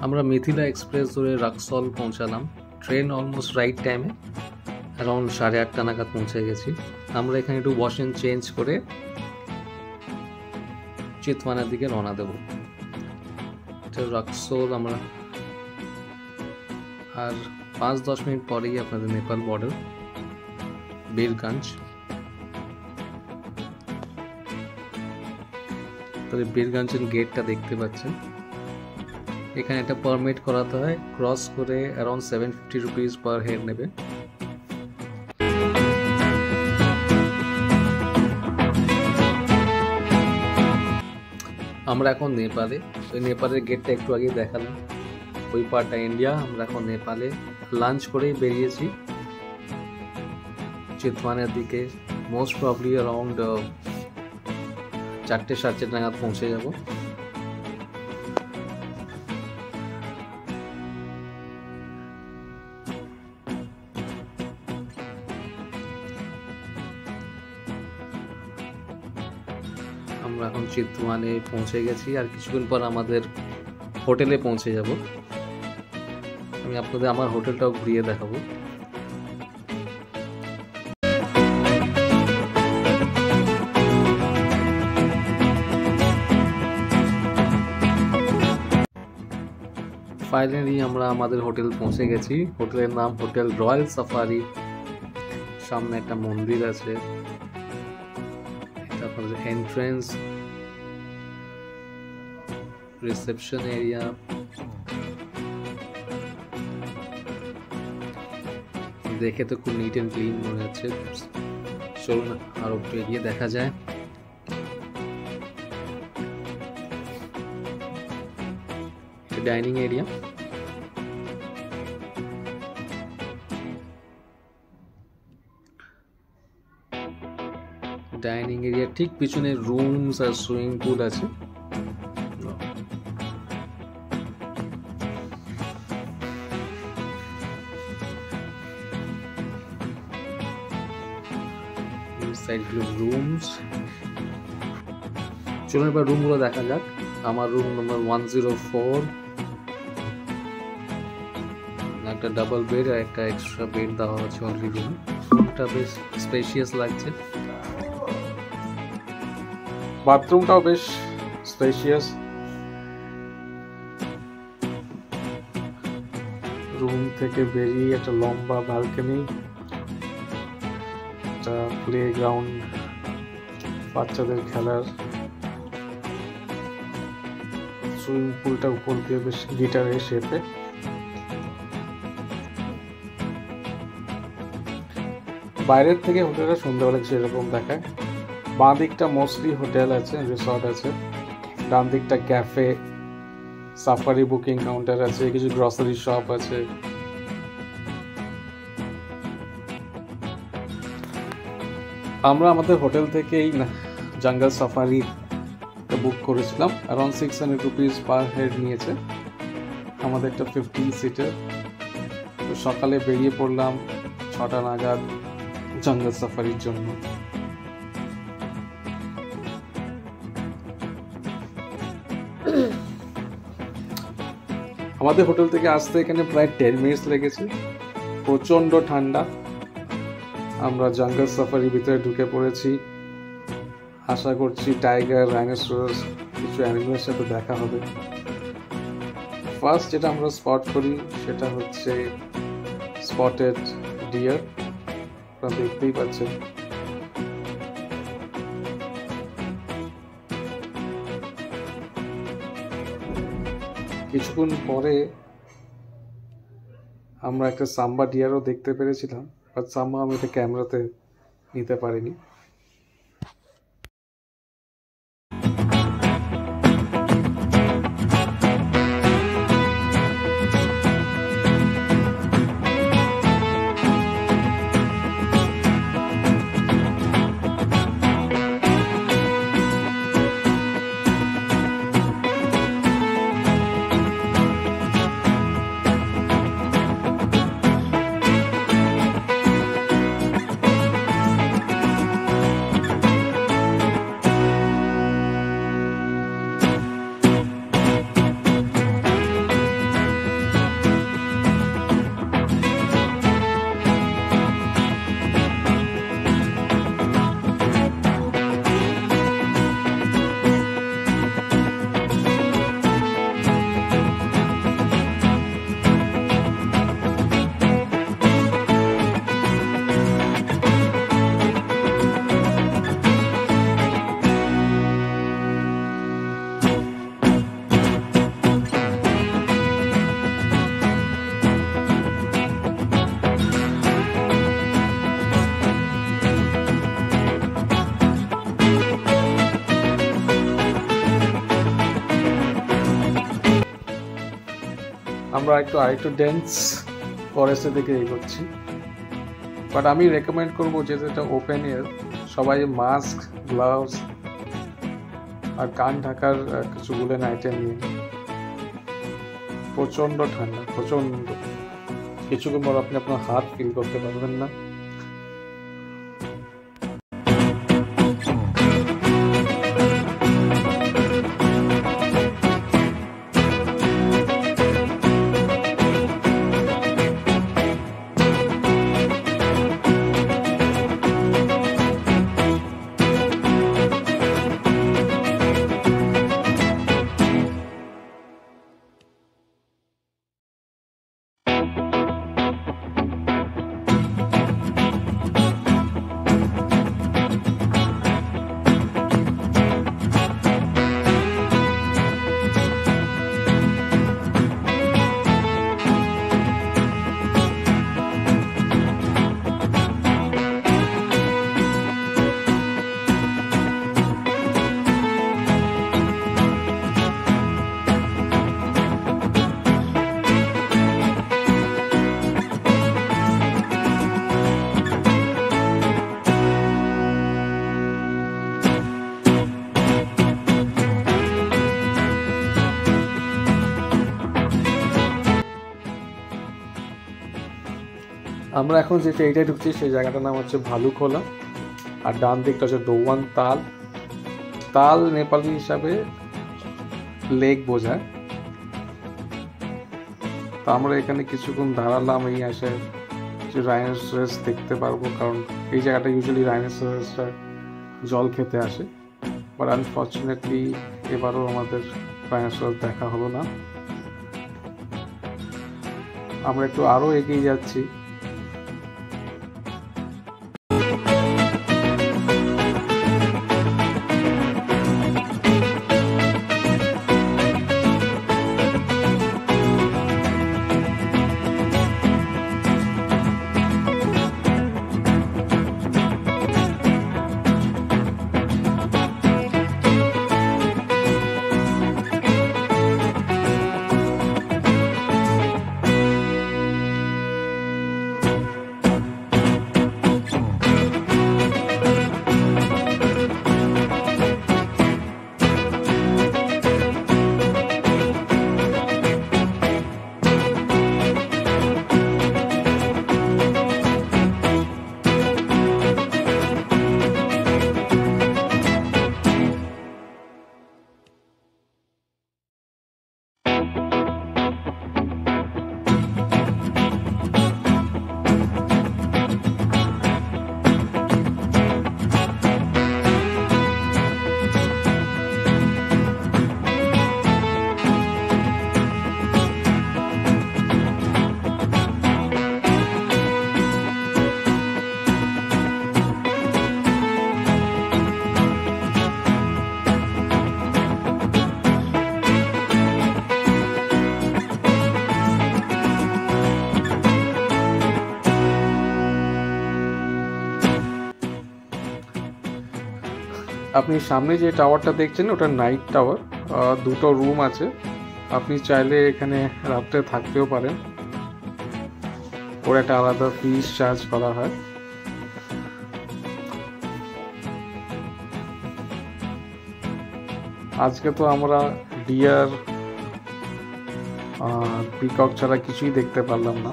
আমরা মিথিলা এক্সপ্রেস ধরে রাক্সল পৌঁছালাম। ট্রেন অলমোস্ট রাইট টাইমে, অ্যারাউন্ড 8:30 নাগাদ পৌঁছে গেছি। আমরা এখানে একটু ওয়াশ অ্যান্ড চেঞ্জ করে চিতওয়ানের দিকে রওনা দেব। রাক্সল আমরা আর 5-10 মিনিট পরেই আপনাদের নেপাল বর্ডার বীরগঞ্জ। তবে বীরগঞ্জের গেটটা দেখতে পাচ্ছেন। এখানে একটা পারমিট করাতে হয়, ক্রস করে অ্যারাউন্ড 750 রুপিস পার হেড নেবে। আমরা এখন নেপালে, ওই নেপালের গেটটা একটু আগে দেখালাম, ওই পার্টটা ইন্ডিয়া। আমরা এখন নেপালে লাঞ্চ করেই বেরিয়েছি চিতওয়ানের দিকে। মোস্ট প্রবলি অ্যারাউন্ড 4-4:30 নাগাদ পৌঁছে যাব। আমরা এখন চিতওয়ানে পৌঁছে গেছি, আর কিছুক্ষণ পর আমাদের হোটেলে পৌঁছে যাব। আমি আপনাদের আমার হোটেলটাও ঘুরিয়ে দেখাবো। ফাইনালি আমরা আমাদের হোটেল পৌঁছে গেছি। হোটেলের নাম হোটেল রয়্যাল সাফারি। সামনে একটা মন্দির আছে, এটা আপনাদের এন্ট্রেন্স, রিসেপশন এরিয়া। দেখে তো খুব নিট অ্যান্ড ক্লিন মনে হচ্ছে। চলুন আরো একটু এগিয়ে দেখা যায়। ডাইনিং এরিয়া, ডাইনিং এরিয়া ঠিক পিছনে রুমস আর সুইমিং পুল আছে। সাইডগুলো রুমস। চলুন এবার রুমগুলো দেখা যাক। আমার রুম নম্বর 104, একটা ডাবল বেড আর একটা এক্সট্রা বেড দেওয়া আছে অলরেডি। রুমটা বেশ স্পেশিয়াস লাগছে, বাথরুমটাও বেশ স্পেশিয়াস। রুম থেকে বেরিয়ে একটা লম্বা ব্যালকনি, একটা প্লে গ্রাউন্ড, বাচ্চাদের খেলার, সুইমিং পুলটা উপর দিয়ে বেশ গিটারের শেপে। বাইরের থেকে হোটেলটা সন্ধ্যাবেলা সেরকম দেখায়। বাঁ দিকটা মোস্টলি হোটেল আছে, রিসর্ট আছে। ডান দিকটা ক্যাফে, সাফারি বুকিং কাউন্টার আছে, কিছু গ্রসারি শপ আছে। আমরা আমাদের হোটেল থেকেই জঙ্গল সাফারি বুক করেছিলাম। অ্যারাউন্ড 600 রুপিস পার হেড নিয়েছে। আমাদের একটা 15 সিটার। তো সকালে বেরিয়ে পড়লাম 6টা নাগাদ জঙ্গল সাফারির জন্য। আমাদের হোটেল থেকে আসতে এখানে প্রায় 10 মিনিটস লেগেছে। প্রচন্ড ঠান্ডা। আমরা জঙ্গল সাফারির ভিতরে ঢুকে পড়েছি। আশা করছি টাইগার, রাইনোসরস, কিছু অ্যানিমেলের সাথে দেখা হবে। ফার্স্ট যেটা আমরা স্পট করি সেটা হচ্ছে স্পটেড ডিয়ার। আপনারা দেখতেই পাচ্ছেন। কিছুক্ষণ পরে আমরা একটা সাম্বা ডিয়ারও দেখতে পেরেছিলাম, বাট সাম্বা আমি এটা ক্যামেরাতে নিতে পারিনি। আমরা আরেকটু ডেন্স ফরেস্টের দিকে এগোচ্ছি, বাট আমি রেকমেন্ড করবো যে যেটা ওপেন এয়ার, সবাই মাস্ক, গ্লাভস আর কান ঢাকার কিছু গুলেন আইটেম নিয়ে। প্রচন্ড ঠান্ডা, প্রচন্ড, কিছুক্ষণ পর আপনি আপনার হাত ফিল করতে পারবেন না। আমরা এখন যেটা এইটাই ঢুকছি, সেই জায়গাটার নাম হচ্ছে ভালুখোলা, আর ডান দিকটা হচ্ছে দৌয়ান তাল। তাল নেপালি হিসাবে লেক বোঝায়। তো আমরা এখানে কিছুক্ষণ দাঁড়ালাম, এই আসে যে রাইনোসরাস দেখতে পারবো, কারণ এই জায়গাটা ইউজুয়ালি রাইনোসরাসরা জল খেতে আসে, বাট আনফর্চুনেটলি এবারও আমাদের রাইনোসরাস দেখা হলো না। আমরা একটু আরো এগিয়ে যাচ্ছি। আপনি সামনে যে টাওয়ারটা দেখছেন ওটা নাইট টাওয়ার, দুটো রুম আছে, আপনি চাইলে এখানে রাত্রে থাকতেও পারেন, ওর একটা আলাদা ফিস চার্জ করা হয়। আজকে তো আমরা ডিয়ার পিকক ছাড়া কিছুই দেখতে পারলাম না।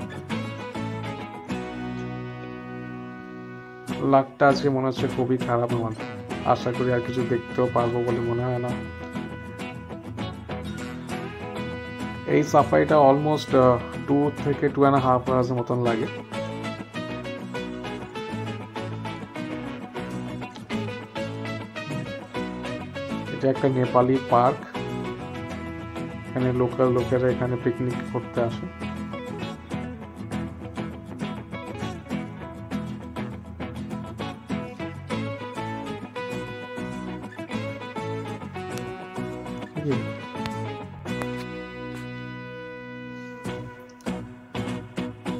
লাকটা আজকে মনে হচ্ছে খুবই খারাপ আমাদের, আশা করি আর কিছু দেখতেও পারবো বলে মনে হয় না। এই সাফারিটা অলমোস্ট 2 থেকে 2.5 আওয়ার্স মতন লাগে। এটা একটা নেপালি পার্ক, এখানে লোকাল লোকেরা এখানে পিকনিক করতে আসে।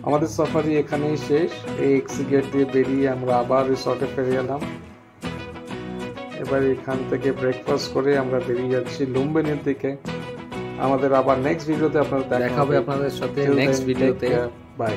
আমাদের সাফারি এখানেই শেষ। এই এক্সিট গেট দিয়ে বেরিয়ে আমরা আবার রিসর্টে ফিরে এলাম। এবার এখান থেকে ব্রেকফাস্ট করে আমরা বেরিয়ে যাচ্ছি লুম্বিনির দিকে। আমাদের আবার নেক্সট ভিডিওতে আপনাদের দেখা হবে আপনাদের সাথে নেক্সট ভিডিওতে। বাই।